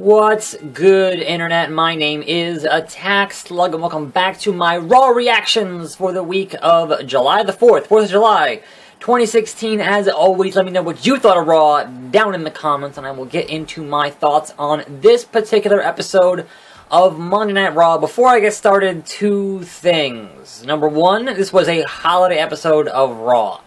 What's good, Internet? My name is Attack Slug, and welcome back to my Raw reactions for the week of July the 4th, 4th of July, 2016. As always, let me know what you thought of Raw down in the comments, and I will get into my thoughts on this particular episode of Monday Night Raw. Before I get started, two things. Number one, this was a holiday episode of Raw.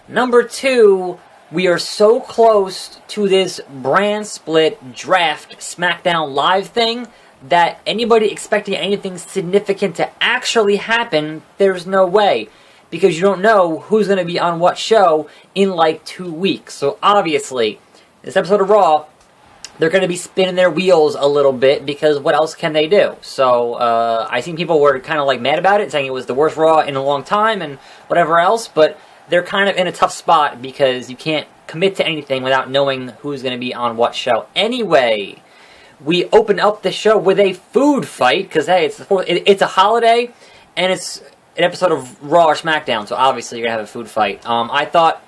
Number two, we are so close to this brand split draft SmackDown Live thing that anybody expecting anything significant to actually happen, there's no way. Because you don't know who's going to be on what show in like 2 weeks. So obviously, this episode of Raw, they're going to be spinning their wheels a little bit because what else can they do? So I think people were kind of like mad about it, saying it was the worst Raw in a long time and whatever else, but they're kind of in a tough spot because you can't commit to anything without knowing who's going to be on what show. Anyway, we open up the show with a food fight because, hey, it's a holiday and it's an episode of Raw or SmackDown, so obviously you're going to have a food fight. I thought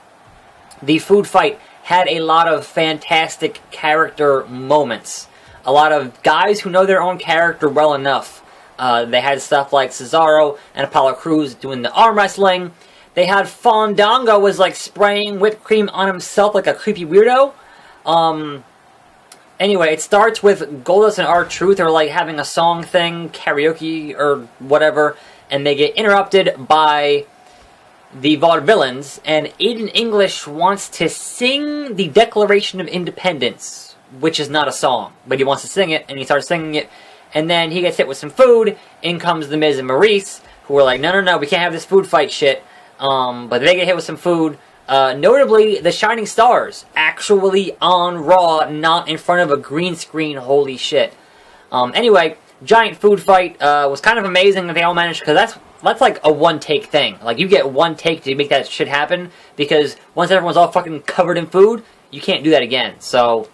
the food fight had a lot of fantastic character moments. A lot of guys who know their own character well enough. They had stuff like Cesaro and Apollo Crews doing the arm wrestling. They had Fandango was like spraying whipped cream on himself like a creepy weirdo. Anyway, it starts with Goldust and R-Truth are like having a song thing, karaoke or whatever, and they get interrupted by the Vaudevillains, and Aiden English wants to sing the Declaration of Independence, which is not a song, but he wants to sing it, and he starts singing it, and then he gets hit with some food. In comes The Miz and Maurice, who are like, no, we can't have this food fight shit. But they get hit with some food. Notably, the Shining Stars actually on Raw, not in front of a green screen. Holy shit. Anyway, giant food fight was kind of amazing that they all managed, because that's like a one-take thing. Like, you get one take to make that shit happen, because once everyone's all fucking covered in food, you can't do that again. So,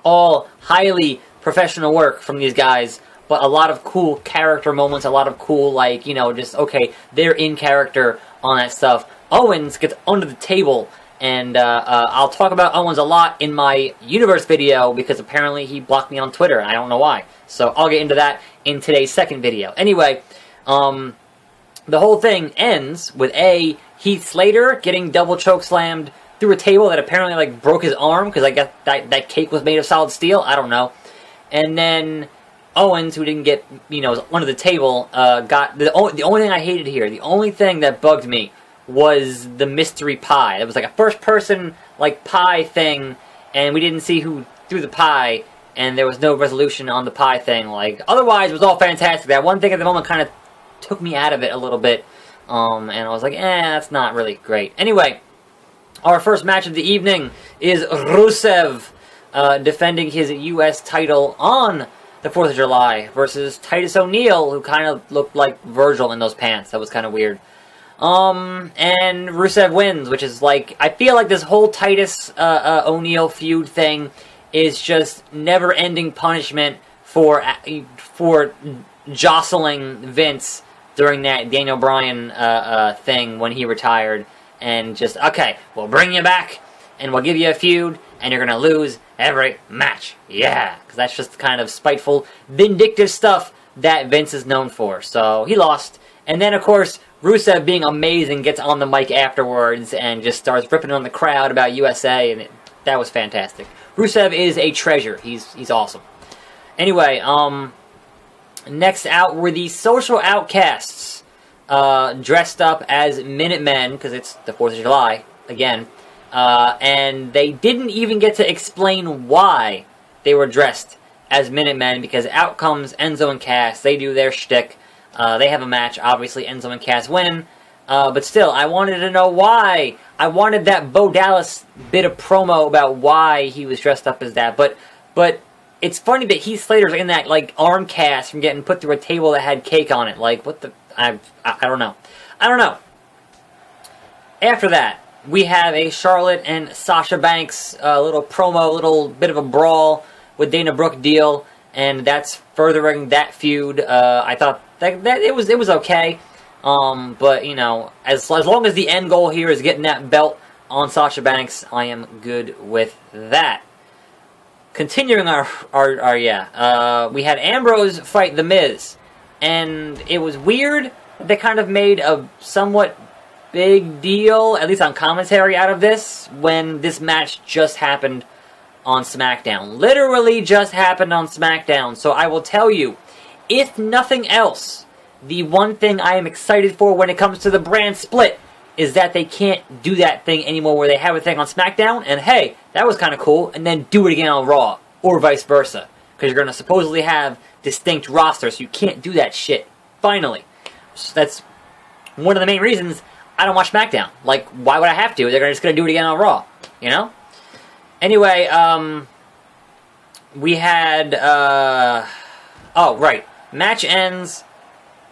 all highly professional work from these guys, but a lot of cool character moments, a lot of cool, like, you know, just, okay, they're in character on that stuff. Owens gets under the table, and I'll talk about Owens a lot in my Universe video, because apparently he blocked me on Twitter, and I don't know why. So I'll get into that in today's second video. Anyway, the whole thing ends with Heath Slater getting double choke slammed through a table that apparently like broke his arm, because I guess that cake was made of solid steel. I don't know. And then Owens, who didn't get, you know, under the table, got the only thing I hated here, the only thing that bugged me was the mystery pie. It was like a first-person like pie thing, and we didn't see who threw the pie, and there was no resolution on the pie thing. Like, otherwise, it was all fantastic. That one thing at the moment kind of took me out of it a little bit, and I was like, that's not really great. Anyway, our first match of the evening is Rusev defending his U.S. title on the 4th of July versus Titus O'Neil, who kind of looked like Virgil in those pants. That was kind of weird. And Rusev wins, which is like, I feel like this whole Titus O'Neil feud thing is just never-ending punishment for jostling Vince during that Daniel Bryan thing when he retired, and just, okay, we'll bring you back, and we'll give you a feud, and you're gonna lose every match. Yeah, because that's just kind of spiteful, vindictive stuff that Vince is known for. So he lost. And then, of course, Rusev, being amazing, gets on the mic afterwards and just starts ripping on the crowd about USA, and that was fantastic. Rusev is a treasure. He's awesome. Anyway, next out were the Social Outcasts, dressed up as Minutemen, because it's the 4th of July, again. And they didn't even get to explain why they were dressed as Minutemen, because out comes Enzo and Cass. They do their shtick. They have a match. Obviously, Enzo and Cass win. But still, I wanted to know why. I wanted that Bo Dallas bit of promo about why he was dressed up as that. But it's funny that Heath Slater's in that, like, arm cast from getting put through a table that had cake on it. Like, what the... I don't know. I don't know. After that, we have a Charlotte and Sasha Banks little promo, little bit of a brawl with Dana Brooke deal, and that's furthering that feud. I thought that it was okay, but you know, as long as the end goal here is getting that belt on Sasha Banks, I am good with that. continuing we had Ambrose fight The Miz, and it was weird. They kind of made a somewhat big deal, at least on commentary, out of this when this match just happened on SmackDown. Literally just happened on SmackDown. So I will tell you, if nothing else, the one thing I am excited for when it comes to the brand split is that they can't do that thing anymore where they have a thing on SmackDown and hey, that was kind of cool, and then do it again on Raw, or vice versa. Because you're going to supposedly have distinct rosters, so you can't do that shit. Finally. So that's one of the main reasons I don't watch SmackDown. Like, why would I have to? They're just going to do it again on Raw. You know? Anyway, we had, oh, right. Match ends,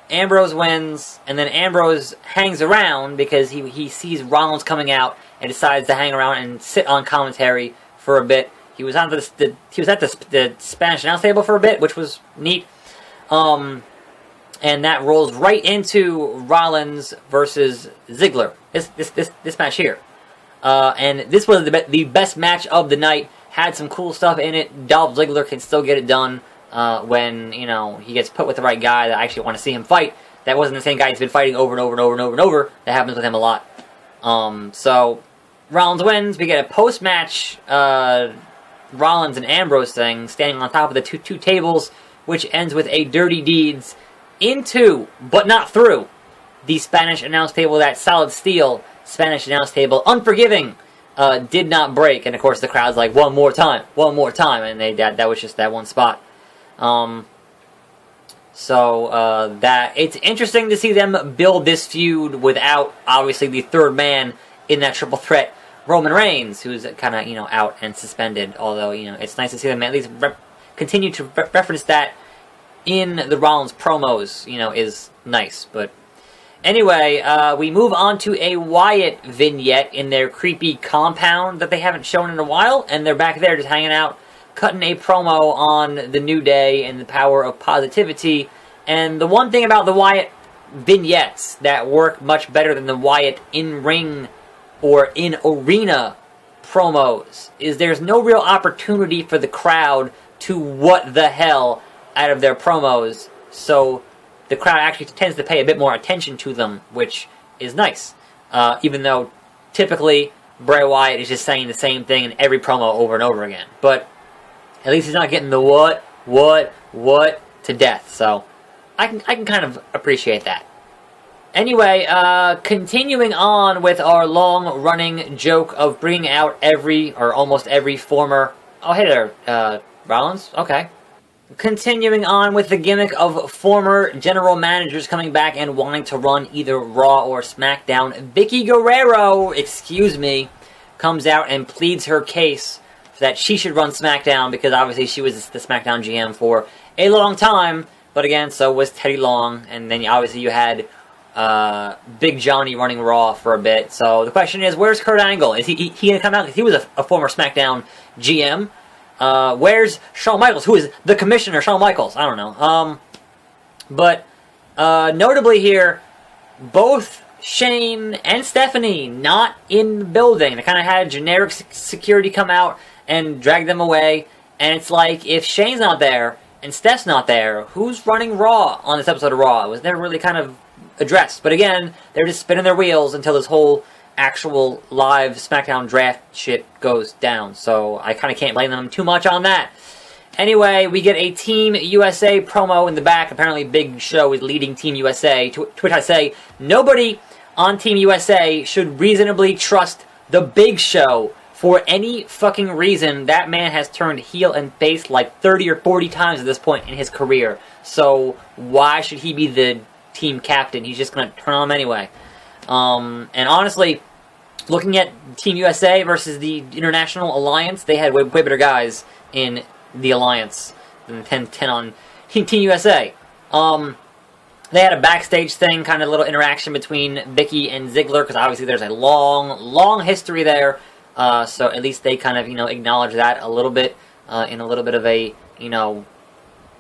Ambrose wins, and then Ambrose hangs around because he sees Rollins coming out and decides to hang around and sit on commentary for a bit. He was on he was at the Spanish announce table for a bit, which was neat. And that rolls right into Rollins versus Ziggler. This match here. And this was the best match of the night. Had some cool stuff in it. Dolph Ziggler can still get it done when, you know, he gets put with the right guy that I actually want to see him fight. That wasn't the same guy he's been fighting over and over and over and over and over. That happens with him a lot. So, Rollins wins. We get a post-match Rollins and Ambrose thing, standing on top of the two tables, which ends with a Dirty Deeds into, but not through, the Spanish announce table. That solid steel Spanish announce table, unforgiving, did not break. And of course the crowd's like, one more time, and that was just that one spot. That it's interesting to see them build this feud without, obviously, the third man in that triple threat, Roman Reigns, who's kind of, you know, out and suspended. Although, you know, it's nice to see them at least continue to reference that in the Rollins promos, you know, is nice. But anyway, we move on to a Wyatt vignette in their creepy compound that they haven't shown in a while, and they're back there just hanging out, cutting a promo on the New Day and the power of positivity. And the one thing about the Wyatt vignettes that work much better than the Wyatt in-ring or in-arena promos is there's no real opportunity for the crowd to what the hell out of their promos, so the crowd actually tends to pay a bit more attention to them, which is nice. Even though typically Bray Wyatt is just saying the same thing in every promo over and over again. But at least he's not getting the what to death, so I can kind of appreciate that. Anyway, continuing on with our long-running joke of bringing out every, or almost every former... Oh, hey there, Rollins? Okay. Continuing on with the gimmick of former general managers coming back and wanting to run either Raw or SmackDown, Vicky Guerrero, comes out and pleads her case that she should run SmackDown because obviously she was the SmackDown GM for a long time, but again, so was Teddy Long, and then obviously you had Big Johnny running Raw for a bit. So the question is, where's Kurt Angle? Is he going to come out? Because he was a former SmackDown GM. Where's Shawn Michaels? Who is the commissioner, Shawn Michaels? I don't know. But notably here, both Shane and Stephanie not in the building. They kind of had generic security come out and drag them away. And it's like, if Shane's not there and Steph's not there, who's running Raw on this episode of Raw? It was never really kind of addressed. But again, they're just spinning their wheels until this whole actual live SmackDown draft shit goes down. So I kind of can't blame them too much on that. Anyway, we get a Team USA promo in the back. Apparently Big Show is leading Team USA. To which I say, nobody on Team USA should reasonably trust the Big Show for any fucking reason. That man has turned heel and face like 30 or 40 times at this point in his career. So why should he be the team captain? He's just going to turn on him anyway. And honestly, looking at Team USA versus the International Alliance, they had way better guys in the Alliance than 10 on Team USA. They had a backstage thing, kind of little interaction between Vicky and Ziggler, because obviously there's a long history there. So at least they kind of, acknowledge that a little bit, in a little bit of a,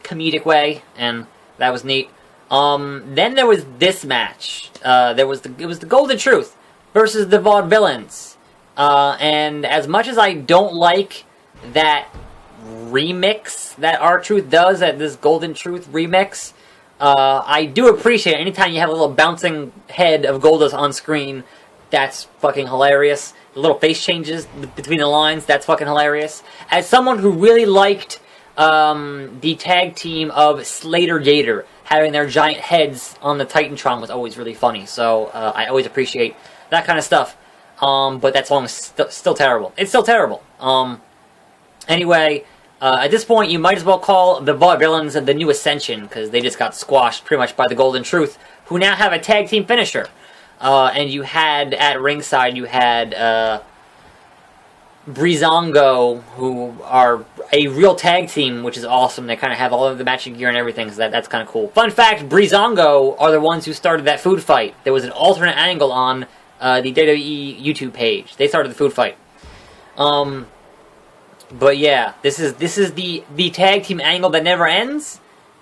comedic way, and that was neat. Then there was this match. It was the Golden Truth versus the Vaudevillains. And as much as I don't like that remix that R-Truth does, at this Golden Truth remix. I do appreciate it. Anytime you have a little bouncing head of Goldust on screen, that's fucking hilarious. The little face changes between the lines, that's fucking hilarious. As someone who really liked the tag team of Slater Gator, having their giant heads on the Titantron was always really funny. So I always appreciate that kind of stuff. But that song is still terrible. It's still terrible. Anyway, at this point, you might as well call the Vaudevillains the New Ascension, because they just got squashed pretty much by the Golden Truth, who now have a tag team finisher. And you had, at ringside, you had Breezango, who are a real tag team, which is awesome. They kind of have all of the matching gear and everything, so that's kind of cool. Fun fact, Breezango are the ones who started that food fight. There was an alternate angle on the WWE YouTube page. They started the food fight. But yeah, this is the tag team angle that never ends,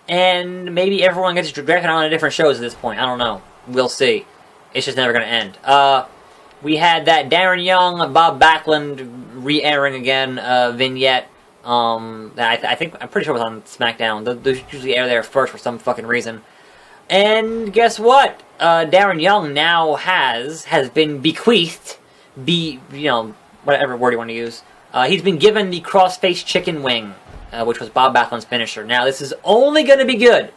and maybe everyone gets directed on to different shows at this point. I don't know. We'll see. It's just never going to end. We had that Darren Young, Bob Backlund re-airing again vignette. That I'm pretty sure it was on SmackDown. Those usually air there first for some fucking reason. And guess what? Darren Young now has been bequeathed, whatever word you want to use. He's been given the crossface chicken wing, which was Bob Backlund's finisher. Now, this is only going to be good.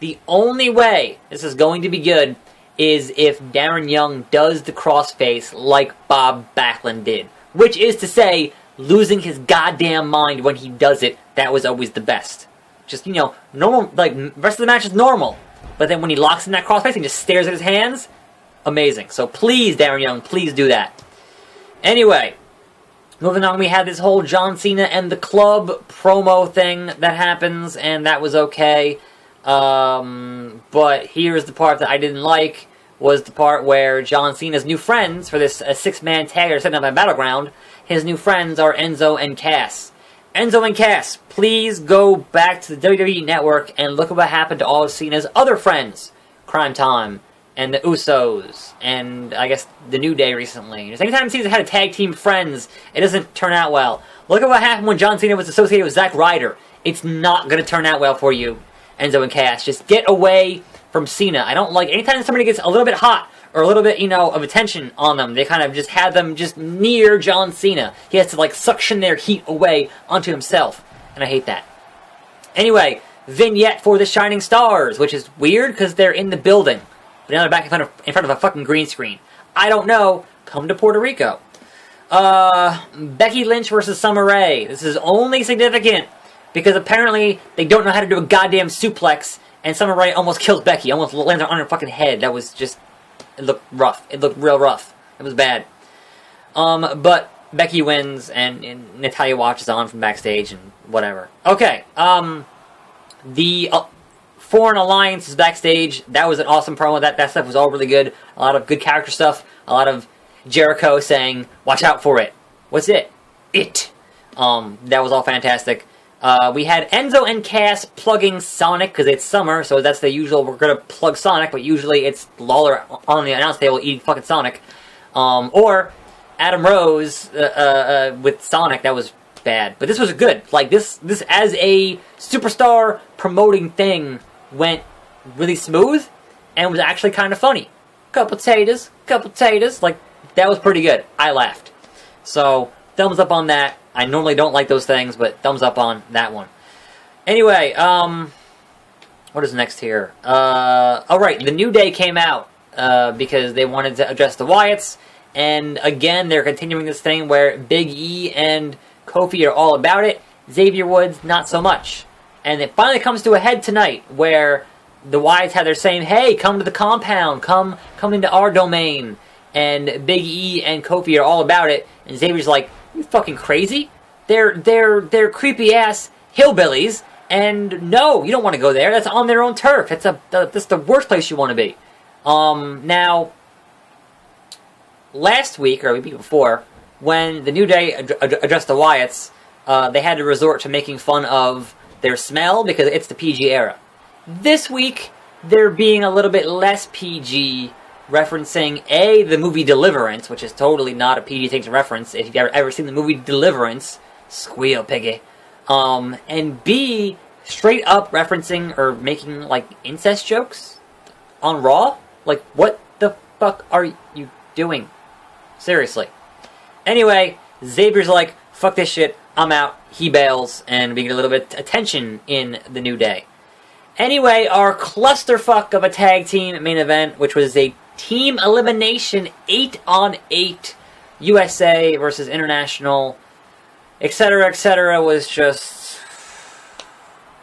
The only way this is going to be good is if Darren Young does the crossface like Bob Backlund did. Which is to say, losing his goddamn mind when he does it, that was always the best. Just, normal, the rest of the match is normal. But then when he locks in that crossface and just stares at his hands, amazing. So please, Darren Young, please do that. Anyway, moving on, we had this whole John Cena and the Club promo thing that happens, and that was okay. But here's the part that I didn't like, was the part where John Cena's new friends, for this six-man tag they're setting up at Battleground, his new friends are Enzo and Cass. Enzo and Cass, please go back to the WWE Network and look at what happened to all of Cena's other friends. Crime Time, and the Usos, and I guess the New Day recently. Just anytime Cena's had a tag team friends, it doesn't turn out well. Look at what happened when John Cena was associated with Zack Ryder. It's not going to turn out well for you, Enzo and Cass. Just get away from Cena. I don't like, anytime somebody gets a little bit hot, or a little bit, of attention on them, they kind of just have them just near John Cena. He has to, suction their heat away onto himself. And I hate that. Anyway, vignette for the Shining Stars, which is weird because they're in the building. But now they're back in front of a fucking green screen. I don't know. Come to Puerto Rico. Becky Lynch versus Summer Rae. This is only significant because apparently they don't know how to do a goddamn suplex, and Summer Rae almost kills Becky. Almost lands on her fucking head. That was just... It looked rough. It looked real rough. It was bad. But Becky wins, and Natalya watches on from backstage, and whatever. Okay, the Foreign Alliance is backstage. That was an awesome promo. That stuff was all really good. A lot of good character stuff. A lot of Jericho saying, watch out for it. What's it? It. That was all fantastic. We had Enzo and Cass plugging Sonic, because it's summer, so that's the usual, we're going to plug Sonic, but usually it's Lawler on the announce table eating fucking Sonic. Or Adam Rose with Sonic, that was bad. But this was good. This as a superstar promoting thing went really smooth, and was actually kind of funny. Couple taters, that was pretty good. I laughed. So, thumbs up on that. I normally don't like those things, but thumbs up on that one. Anyway, what is next here? Alright, the New Day came out because they wanted to address the Wyatts, and again, they're continuing this thing where Big E and Kofi are all about it. Xavier Woods, not so much. And it finally comes to a head tonight, where the Wyatts have their saying, hey, come to the compound, come into our domain. And Big E and Kofi are all about it, and Xavier's like, you fucking crazy? They're creepy-ass hillbillies, and no, you don't want to go there. That's on their own turf. That's the worst place you want to be. Now, last week, or the week before, when the New Day addressed the Wyatts, they had to resort to making fun of their smell, because it's the PG era. This week, they're being a little bit less PG, referencing, the movie Deliverance, which is totally not a PG thing to reference. If you've ever seen the movie Deliverance, squeal, piggy. and B, straight up referencing or making, like, incest jokes on Raw? Like, what the fuck are you doing? Seriously. Anyway, Xavier's like, fuck this shit, I'm out. He bails, and we get a little bit of attention in the New Day. Anyway, our clusterfuck of a tag team main event, which was a team elimination 8-on-8 USA versus International, etc., was just...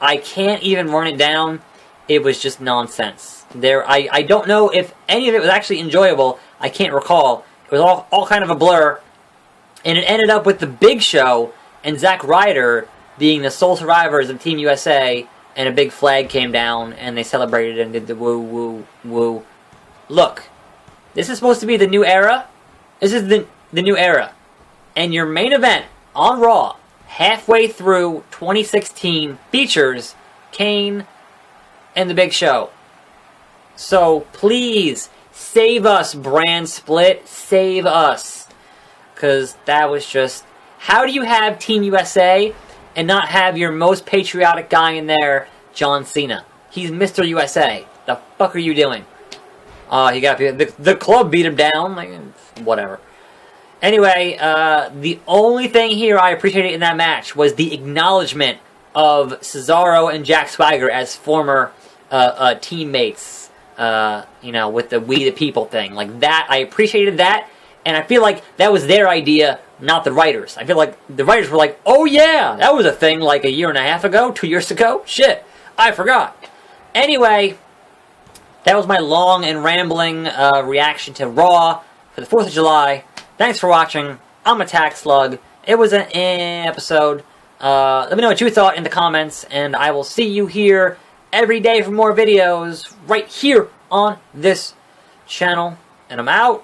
I can't even run it down. It was just nonsense. I don't know if any of it was actually enjoyable. I can't recall. It was all kind of a blur. And it ended up with the Big Show and Zack Ryder being the sole survivors of Team USA, and a big flag came down, and they celebrated and did the woo, woo, woo. Look, this is supposed to be the new era. This is the new era. And your main event on Raw, halfway through 2016, features Kane and the Big Show. So, please, save us, brand split. Save us. Because that was just... How do you have Team USA and not have your most patriotic guy in there, John Cena? He's Mr. USA. The fuck are you doing? He got the club beat him down. Like, whatever. Anyway, the only thing here I appreciated in that match was the acknowledgement of Cesaro and Jack Swagger as former teammates. With the We the People thing. Like that, I appreciated that. And I feel like that was their idea, not the writers. I feel like the writers were like, oh yeah, that was a thing like a year and a half ago, 2 years ago. Shit, I forgot. Anyway, that was my long and rambling reaction to Raw for the 4th of July. Thanks for watching. I'm Attack Slug. It was an episode. Let me know what you thought in the comments, and I will see you here every day for more videos right here on this channel. And I'm out.